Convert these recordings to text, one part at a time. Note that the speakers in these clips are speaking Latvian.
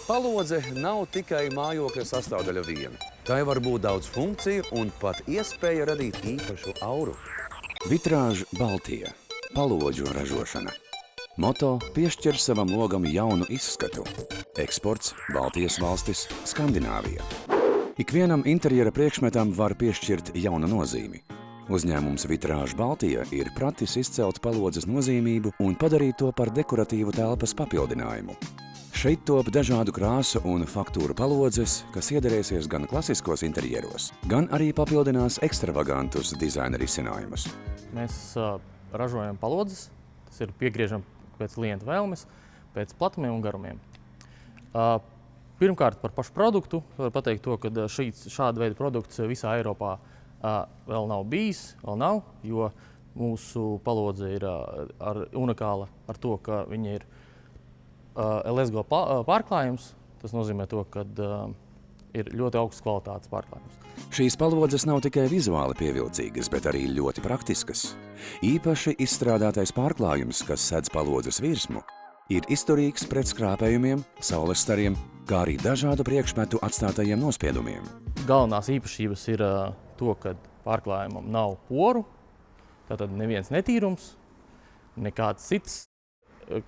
Palodze nav tikai mājokļa sastāvdaļa viena. Tai var būt daudz funkciju un pat iespēja radīt īpašu auru. Vitrāža Baltija – palodžu ražošana. Moto piešķir savam logam jaunu izskatu. Eksports – Baltijas valstis, Skandināvija. Ikvienam interjera priekšmetam var piešķirt jaunu nozīmi. Uzņēmums Vitrāža Baltija ir pratis izcelt palodzes nozīmību un padarīt to par dekoratīvu telpas papildinājumu. Šeit top dažādu krāsu un faktūru palodzes, kas iederēsies gan klasiskos interjeros, gan arī papildinās ekstravagantus dizaina risinājumus. Mēs ražojam palodzes, tas ir piegriežam pēc klienta vēlmes, pēc platumiem un garumiem. Pirmkārt par pašu produktu var pateikt to, ka šāda veida produkts visā Eiropā vēl nav bijis, jo mūsu palodze ir unikāla ar to, ka viņa ir LSGO pārklājums. Tas nozīmē to, ka ir ļoti augsts kvalitātes pārklājums. Šīs palodzes nav tikai vizuāli pievilcīgas, bet arī ļoti praktiskas. Īpaši izstrādātais pārklājums, kas sedz palodzes virsmu, ir izturīgs pret skrāpējumiem, saules stariem, kā arī dažādu priekšmetu atstātajiem nospiedumiem. Galvenās īpašības ir to, ka pārklājumam nav poru, tātad neviens netīrums, nekāds cits,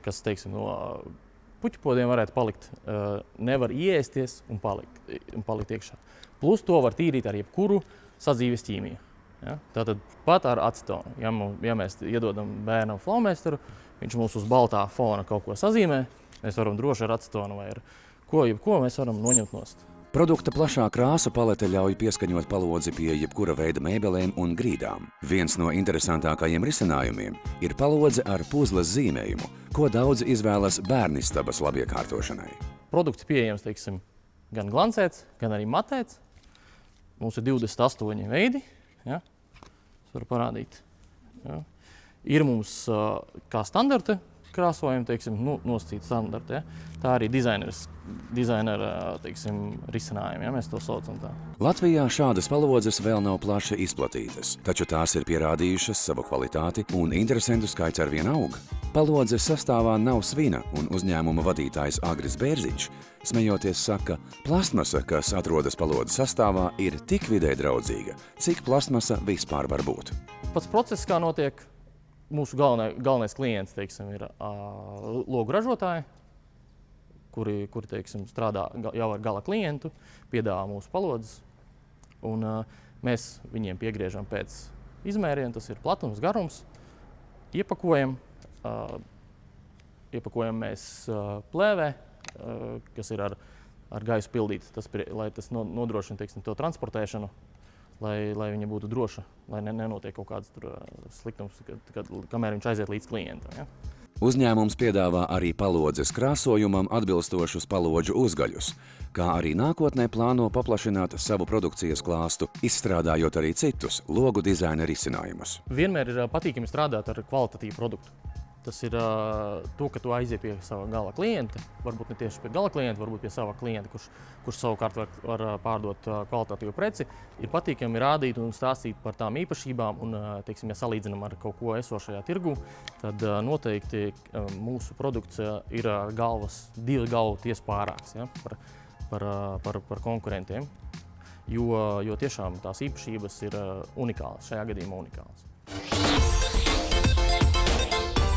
kas, teiksim, no puķupodiem varētu palikt, nevar ieēsties un palikt iekšā. Plus to var tīrīt ar jebkuru sadzīves ķīmiju. Ja? Tātad pat ar acetonu. Ja mēs iedodam bērnam flomēsteru, viņš mums uz baltā fona kaut ko sazīmē, mēs varam droši ar acetonu vai ar jebko mēs varam noņemt nost. Produkta plašā krāsu palete ļauj pieskaņot palodzi pie jebkura veida mēbelēm un grīdām. Viens no interesantākajiem risinājumiem ir palodze ar puzles zīmējumu, ko daudzi izvēlas bērnistabas labiekārtošanai. Produkts pieejams, teiksim, gan glancēts, gan arī matēts. Mums ir 28 veidi, ja? Es varu parādīt. Ja? Ir mums kā standarta krāsojumi, teiksim, nosacīti standarti. Ja? Tā arī dizainera teiksim, risinājumi, ja mēs to saucam tā. Latvijā šādas palodzes vēl nav plaši izplatītas, taču tās ir pierādījušas savu kvalitāti un interesentu skaits arvien aug. Palodzes sastāvā nav svina, un uzņēmuma vadītājs Agris Bērziņš, smejoties, saka, plastmasa, kas atrodas palodzes sastāvā, ir tik vidē draudzīga, cik plastmasa vispār var būt. Pats process, kā notiek, mūsu galvenais klients, teiksim, ir logu ražotāji, kuri teiksim, strādā jau ar gala klientu, piedāvā mūsu palodzes. Un mēs viņiem piegriežam pēc izmēriena, tas ir platums, garums, iepakojam mēs plēvē, kas ir ar gaisu pildīts, lai tas nodrošina, teiksim, to transportēšanu, lai viņa būtu droša, lai nenotiek kaut kāds sliktums, kamēr viņš aiziet līdz klientam. Ja? Uzņēmums piedāvā arī palodzes krāsojumam atbilstošus palodžu uzgaļus, kā arī nākotnē plāno paplašināt savu produkcijas klāstu, izstrādājot arī citus logu dizaina risinājumus. Vienmēr ir patīkami strādāt ar kvalitatīvu produktu. Tas ir to, ka tu aiziet pie sava gala klienta, varbūt ne tieši pie gala klienta, varbūt pie sava klienta, kurš savukārt var pārdot kvalitatīvu preci. Ir patīkami rādīt un stāstīt par tām īpašībām un, teiksim, ja salīdzinām ar kaut ko esošajā tirgu, tad noteikti mūsu produkts ir divu galvu tiesu pārāks, ja, par konkurentiem, jo tiešām tās īpašības ir unikālas, šajā gadījumā unikālas.